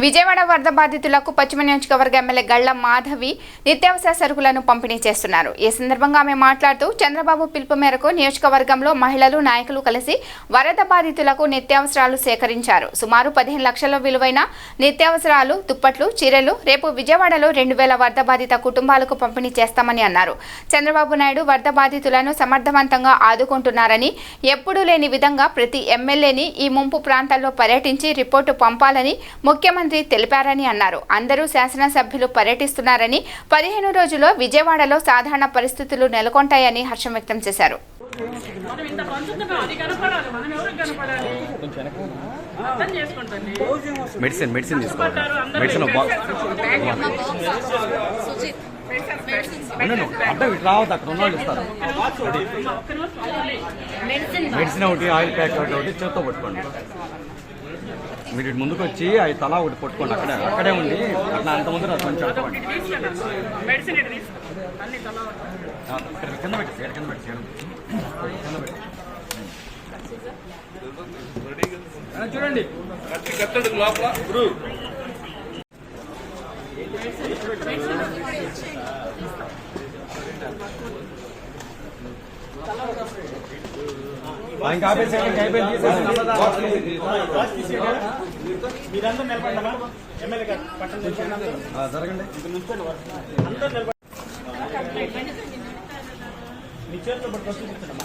విజయవాడ వరద బాధితులకు పశ్చిమ నియోజకవర్గ ఎమ్మెల్యే గళ్ల మాధవి నిత్యావసర సరుకులను పంపిణీ చేస్తున్నారు. ఈ సందర్భంగా ఆమె మాట్లాడుతూ చంద్రబాబు పిలుపు మేరకు నియోజకవర్గంలో మహిళలు నాయకులు కలిసి వరద బాధితులకు నిత్యావసరాలు సేకరించారు. సుమారు 15 లక్షల విలువైన నిత్యావసరాలు, దుప్పట్లు, చీరలు రేపు విజయవాడలో 2000 వరద బాధిత కుటుంబాలకు పంపిణీ చేస్తామని అన్నారు. చంద్రబాబు నాయుడు వరద బాధితులను సమర్థవంతంగా ఆదుకుంటున్నారని, ఎప్పుడూ లేని విధంగా ప్రతి ఎమ్మెల్యేని ఈ ముంపు ప్రాంతాల్లో పర్యటించి రిపోర్టు పంపాలని ముఖ్యమంత్రి తెలిపారని అన్నారు. అందరూ శాసనసభ్యులు పర్యటిస్తున్నారని, 15 రోజుల్లో విజయవాడలో సాధారణ పరిస్థితులు నెలకొంటాయని హర్షం వ్యక్తం చేశారు. మెడిసిన్ ఒకటి, ఆయిల్ ప్యాక్ ఒకటి చేత్తో పట్టుకోండి. మీరు ముందుకు వచ్చి అవి తలా ఒకటి పట్టుకోండి. అక్కడే ఉండి అట్లా అంత ముందు కొంచెం కింద పెట్టి చూడండి లోపల ఇంకా మీరందరూ నిలబడ్డా ఎమ్మెల్యే గారు జరగండి. మీ చేతిలో పట్టుకొని చూపించండి.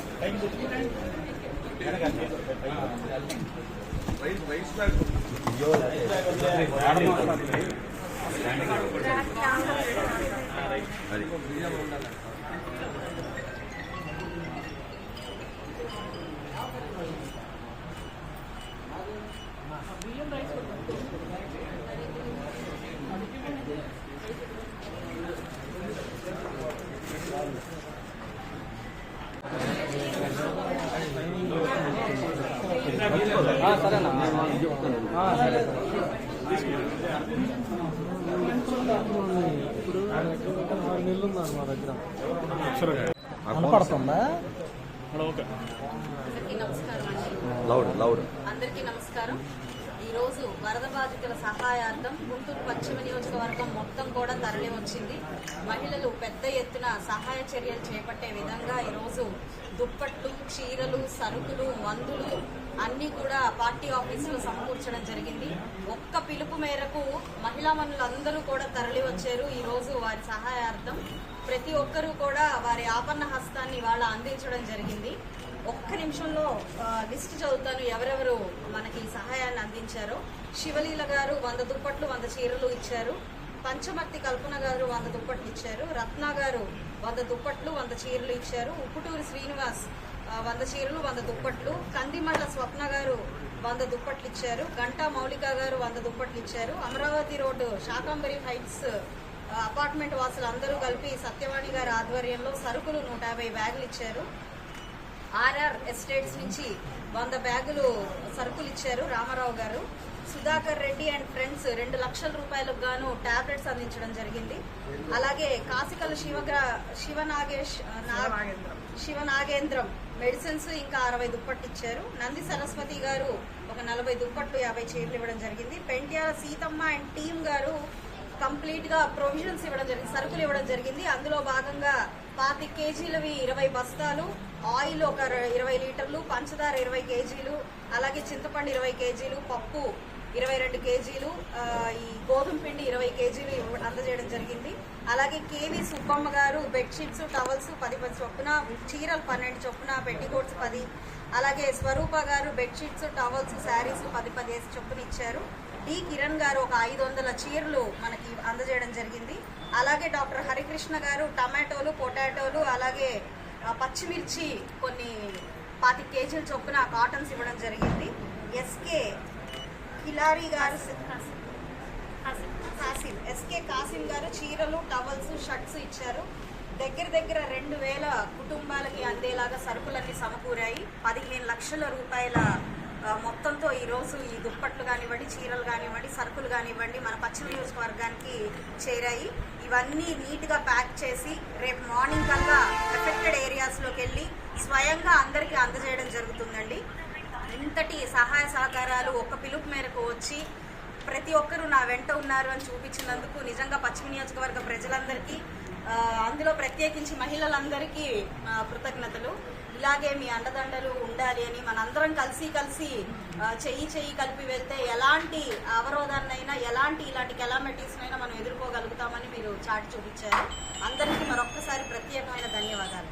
అందరికీ నమస్కారం. ఈరోజు వరద బాధితుల సహాయార్థం గుంటూరు పశ్చిమ నియోజకవర్గం మొత్తం కూడా తరలి వచ్చింది. మహిళలు పెద్ద ఎత్తున సహాయ చర్యలు చేపట్టే విధంగా ఈరోజు దుప్పట్లు, చీరలు, సరుకులు, మందులు అన్ని కూడా పార్టీ ఆఫీసులో సమకూర్చడం జరిగింది. ఒక్క పిలుపు మేరకు మహిళా మనులందరూ కూడా తరలి వచ్చారు. ఈ రోజు వారి సహాయార్థం ప్రతి ఒక్కరూ కూడా వారి ఆపన్న హస్తాన్ని వాళ్ళ అందించడం జరిగింది. ఒక్క నిమిషంలో లిస్ట్ చదువుతాను ఎవరెవరు మనకి సహాయాన్ని అందించారో. శివలీల గారు 100 దుప్పట్లు 100 చీరలు ఇచ్చారు. పంచమర్తి కల్పన గారు 100 దుప్పట్లు ఇచ్చారు. రత్న గారు 100 దుప్పట్లు 100 చీరలు ఇచ్చారు. ఉప్పుటూరి శ్రీనివాస్ 100 చీరలు 100 దుప్పట్లు. కందిమళ్ళ స్వప్న గారు 100 దుప్పట్లు ఇచ్చారు. గంటా మౌలిక గారు 100 దుప్పట్లు ఇచ్చారు. Amaravati road Shakambari heights apartment వాసులు అందరూ కలిపి సత్యవాణి గారి ఆధ్వర్యంలో సరుకులు 150 బ్యాగులు ఇచ్చారు. ఆర్ఆర్ ఎస్టేట్స్ నుంచి 100 బ్యాగులు సరుకులు ఇచ్చారు రామారావు గారు. సుధాకర్ రెడ్డి అండ్ ఫ్రెండ్స్ 2 లక్షల రూపాయలకు గాను టాబ్లెట్స్ అందించడం జరిగింది. అలాగే కాసికల శివనాగేంద్రం మెడిసిన్స్ ఇంకా 60 దుప్పట్లు ఇచ్చారు. నంది సరస్వతి గారు ఒక 40 దుప్పట్లు 50 చీరలు ఇవ్వడం జరిగింది. పెంట్యాల సీతమ్మ అండ్ టీమ్ గారు కంప్లీట్ గా ప్రొవిజన్స్ ఇవ్వడం జరిగింది, సరుకులు ఇవ్వడం జరిగింది. అందులో భాగంగా 25 కేజీలవి 20 బస్తాలు, ఆయిల్ ఒక 20 లీటర్లు, పంచదార 20 కేజీలు, అలాగే చింతపండు 20 కేజీలు, పప్పు 22 కేజీలు, ఈ గోధుమ పిండి 20 కేజీలు అందజేయడం జరిగింది. అలాగే కేవీ సుబ్బమ్మ గారు బెడ్షీట్స్, టవల్స్ 10 చొప్పున, చీరలు 12 చొప్పున, పెట్టికోట్స్ 10, అలాగే స్వరూప గారు బెడ్షీట్స్, టవల్స్, శారీస్ 10 చొప్పున ఇచ్చారు. డి కిరణ్ గారు ఒక 500 చీరలు మనకి అందజేయడం జరిగింది. అలాగే డాక్టర్ హరికృష్ణ గారు టమాటోలు, పొటాటోలు, అలాగే పచ్చిమిర్చి కొన్ని 25 కేజీల చొప్పున కాటన్స్ ఇవ్వడం జరిగింది. ఎస్కే కిలారీ గారు కాసిం గారు చీరలు, టవల్స్, షర్ట్స్ ఇచ్చారు. దగ్గర 2000 కుటుంబాలకి అందేలాగా సరుకులన్నీ సమకూరాయి. 15 లక్షల రూపాయల మొత్తంతో ఈరోజు ఈ దుప్పట్లు కానివ్వండి, చీరలు కానివ్వండి, సరుకులు కానివ్వండి మన పశ్చిమ నియోజకవర్గానికి చేరాయి. ఇవన్నీ నీట్గా ప్యాక్ చేసి రేపు మార్నింగ్ కల్లా ఎఫెక్టెడ్ ఏరియాస్లోకి వెళ్ళి స్వయంగా అందరికీ అందజేయడం జరుగుతుందండి. ఇంతటి సహాయ సహకారాలు ఒక్క పిలుపు మేరకు వచ్చి ప్రతి ఒక్కరూ నా వెంట ఉన్నారు అని చూపించినందుకు నిజంగా పశ్చిమ నియోజకవర్గ ప్రజలందరికీ, అందులో ప్రత్యేకించి మహిళలందరికీ కృతజ్ఞతలు. ఇలాగే మీ అండదండలు ఉండాలి అని మనందరం కలిసి చెయ్యి కలిపి వెళ్తే ఎలాంటి అవరోధాన్నైనా, ఇలాంటి కెలామిటీస్నైనా మనం ఎదుర్కోగలుగుతామని మీరు చాటి చూపించారు. అందరికీ మరొక్కసారి ప్రత్యేకమైన ధన్యవాదాలు.